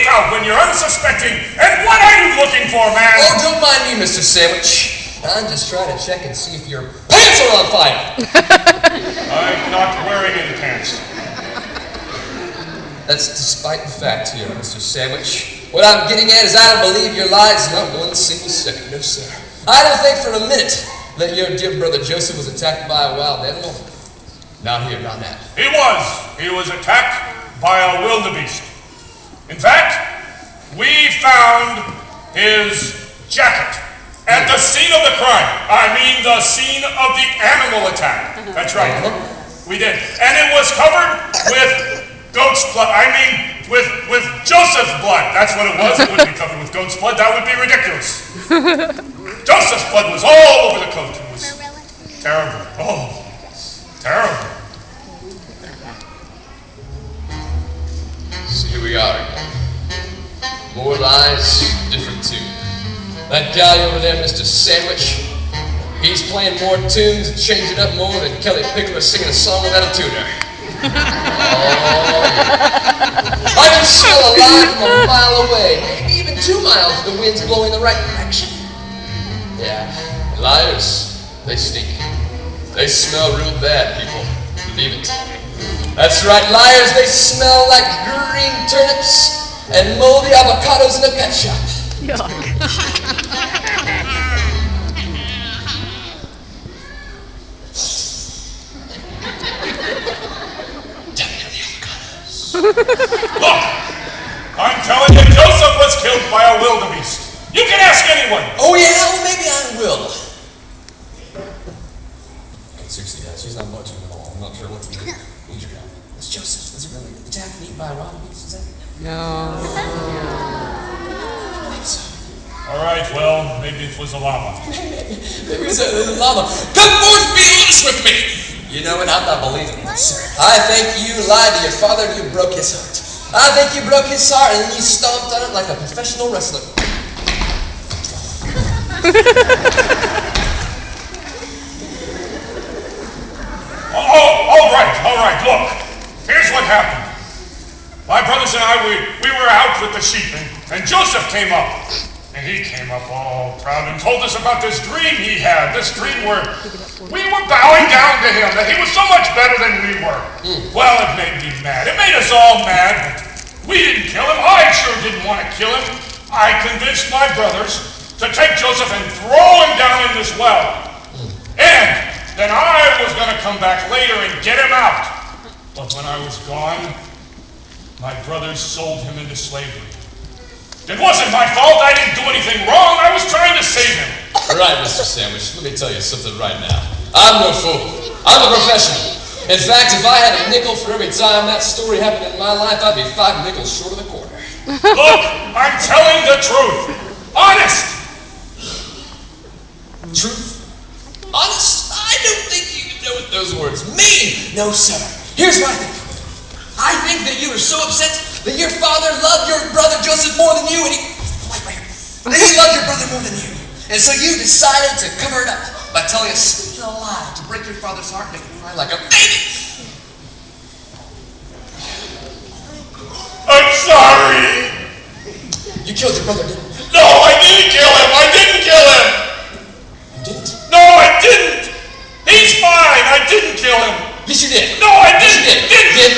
out when you're unsuspecting. And what are you looking for, man? Oh, don't mind me, Mr. Sandwich. I'm just trying to check and see if your pants are on fire. I'm not wearing any pants. That's despite the fact here, Mr. Sandwich. What I'm getting at is I don't believe your lies not one single second. No, sir. I don't think for a minute that your dear brother Joseph was attacked by a wild animal. Not here, not now. He was. He was attacked by a wildebeest. In fact, we found his jacket at the scene of the crime. I mean, the scene of the animal attack. That's right. We did. And it was covered with goat's blood. I mean, with Joseph's blood. That's what it was. It wouldn't be covered with goat's blood. That would be ridiculous. Joseph's blood was all over the coat. It was terrible. Oh, terrible. So here we are again. More lies, different tune. That guy over there, Mr. Sandwich, he's playing more tunes and changing up more than Kelly Pickler singing a song without a tuner. Oh, I can smell a lie from a mile away, maybe even 2 miles if the wind's blowing the right direction. Yeah, liars, they stink. They smell real bad, people. Believe it. That's right, liars, they smell like green turnips and moldy avocados in a pet shop. Yuck. Look, I'm telling you, Joseph was killed by a wildebeest. You can ask anyone. Oh yeah, well maybe I will. Seriously, guys, she's not budging at all. I'm not sure what to do. It's Joseph. Was he really attacked and eaten by a wild beast? Is that? No. All right, well, maybe it was a llama. Maybe it was a llama. Come forth, be honest with me. You know what? I'm not believing this, sir. I think you lied to your father and you broke his heart. I think you broke his heart and then you stomped on it like a professional wrestler. All right, look. Here's what happened. My brothers and I, we were out with the sheep, and Joseph came up. And he came up all proud and told us about this dream he had. This dream where we were bowing down to him, that he was so much better than we were. Well, it made me mad. It made us all mad. We didn't kill him. I sure didn't want to kill him. I convinced my brothers to take Joseph and throw him down in this well. And then I was going to come back later and get him out. But when I was gone, my brothers sold him into slavery. It wasn't my fault. I didn't do anything wrong. I was trying to save him. Right, Mr. Sandwich. Let me tell you something right now. I'm no fool. I'm a professional. In fact, if I had a nickel for every time that story happened in my life, I'd be 5 nickels short of the quarter. Look, I'm telling the truth. Honest. Truth? Honest? I don't think you can know what those words mean. No, sir. Here's what I think. I think that you were so upset that your father loved your brother Joseph more than you, and he loved your brother more than you. And so you decided to cover it up by telling a sweet little lie to break your father's heart and make him cry like a baby. I'm sorry. You killed your brother, didn't you? No, I didn't kill him. I didn't kill him. You didn't? No, I didn't. He's fine. I didn't kill him. Yes, you did. No, I didn't. Did.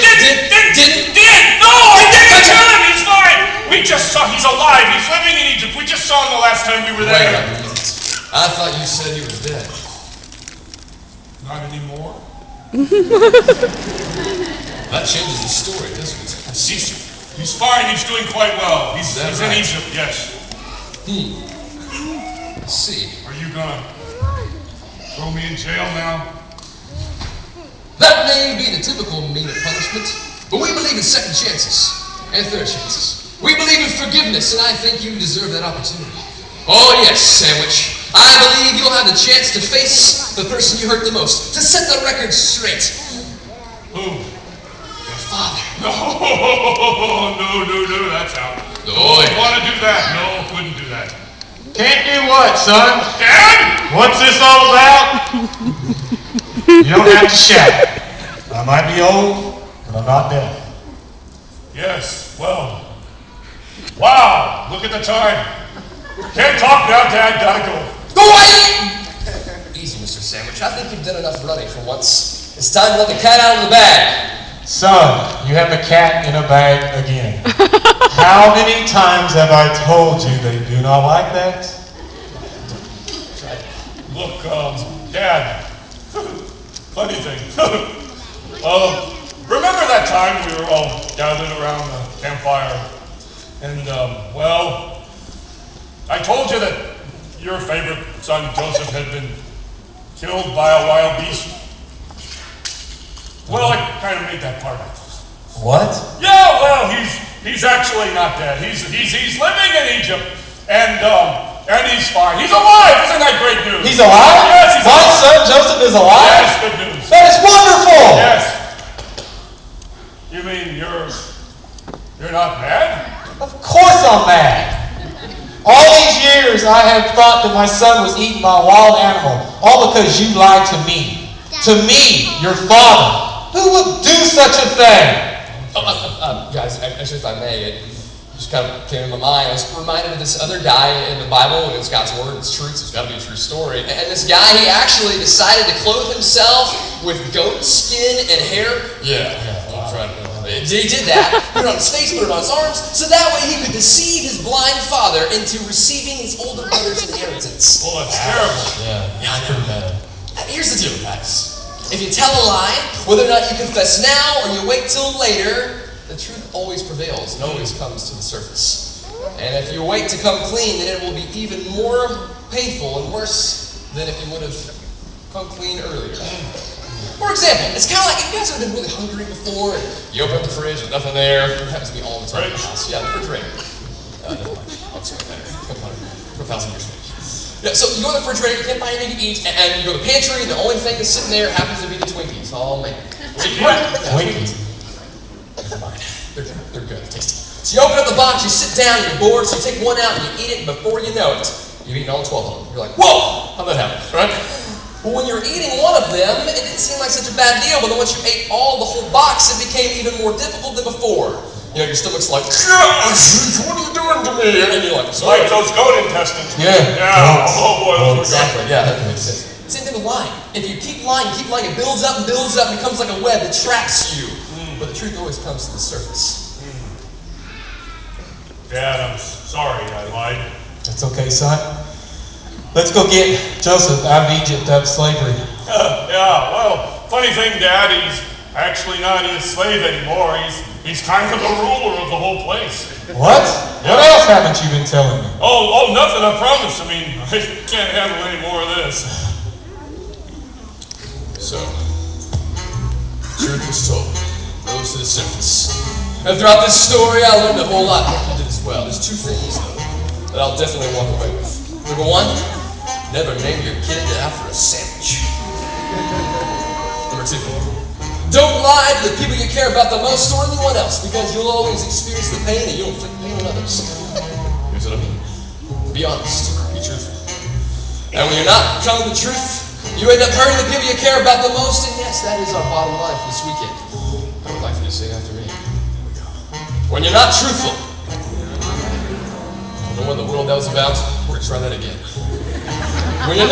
No, I didn't kill him. He's fine. We just saw. He's alive. He's living in Egypt. We just saw him the last time we were there. Wait a minute. I thought you said he was dead. Not anymore. That changes the story, doesn't it? He's fine. He's doing quite well. He's right? in Egypt. Yes. Let's see. Are you gonna throw me in jail now? That may be the typical mean of punishment, but we believe in second chances and third chances. We believe in forgiveness, and I think you deserve that opportunity. Oh yes, Sandwich. I believe you'll have the chance to face the person you hurt the most, to set the record straight. Who? Your father. No, that's out. No, Don't want to do that. No, couldn't do that. Can't do what, son? Dad? What's this all about? You don't have to shout. I might be old, but I'm not dead. Yes, well, Wow, look at the time. Can't talk now, Dad. Gotta go. Go away! Easy, Mr. Sandwich. I think you've done enough running for once. It's time to let the cat out of the bag. Son, you have the cat in a bag again. How many times have I told you they do not like that? Look, Dad. Funny thing. Remember that time we were all gathered around the campfire? And, well, I told you that your favorite son, Joseph, had been killed by a wild beast. Well, I kind of made that part up. What? Yeah, well, he's actually not dead. He's living in Egypt, and he's fine. He's alive. Isn't that great news? He's alive? Yes, he's My alive. son Joseph is alive? Yes, good news. That is wonderful! Yes. You mean you're not mad? Of course I'm mad. All these years I have thought that my son was eaten by a wild animal, all because you lied to me. To me, your father. Who would do such a thing? Guys, actually, if I may, it just kind of came to my mind. I was reminded of this other guy in the Bible, and it's God's word, it's truth, so it's got to be a true story. And this guy, he actually decided to clothe himself with goat skin and hair. Yeah, that's right. He did that, put it on his face, put it on his arms, so that way he could deceive his blind father into receiving his older brother's inheritance. Well, that's terrible. Yeah, I know. Here's the deal, guys. If you tell a lie, whether or not you confess now or you wait till later, the truth always prevails and always comes to the surface. And if you wait to come clean, then it will be even more painful and worse than if you would have come clean earlier. For example, it's kind of like, if you guys have been really hungry before, and you open up the fridge, there's nothing there. It happens to me all the time in the house. Yeah, the refrigerator. Never mind. I'll explain that for 1,000 years. Yeah, so you go to the refrigerator, you can't find anything to eat, and you go to the pantry, and the only thing that's sitting there happens to be the Twinkies. Oh, man. Twinkies? Never mind. They're good. They're tasty. So you open up the box, you sit down, you're bored, so you take one out, and you eat it, and before you know it, you've eaten all 12 of them. You're like, whoa! How'd that happen? Right? Well, when you're eating one of them, it didn't seem like such a bad deal, but then once you ate all the whole box, it became even more difficult than before. You know, your stomach's like, gosh, what are you doing to me? And you're like, sorry. Like those goat intestines. Yeah. Yeah. Oh, boy. Those were Exactly. Yeah, that makes sense. Same thing with lying. If you keep lying, it builds up and builds up, and becomes like a web that traps you. But the truth always comes to the surface. Dad, I'm sorry I lied. That's okay, son. Let's go get Joseph out of Egypt, out of slavery. Yeah, well, funny thing, Dad, he's actually not a slave anymore. He's kind of the ruler of the whole place. What? What else haven't you been telling me? Oh, nothing, I promise. I mean, I can't handle any more of this. So, truth was told, rose to the surface. And throughout this story, I learned a whole lot more than I did as well. There's two things, though, that I'll definitely walk away with. Number one, never name your kid after a sandwich. Number two, don't lie to the people you care about the most or anyone else, because you'll always experience the pain and you'll inflict pain on others. Here's what I mean. Be honest. Be truthful. And when you're not telling the truth, you end up hurting the people you care about the most, and yes, that is our bottom line for this weekend. I would like for you to say after me. When you're not truthful, I don't know what in the world that was about. We're going to try that again. When you're not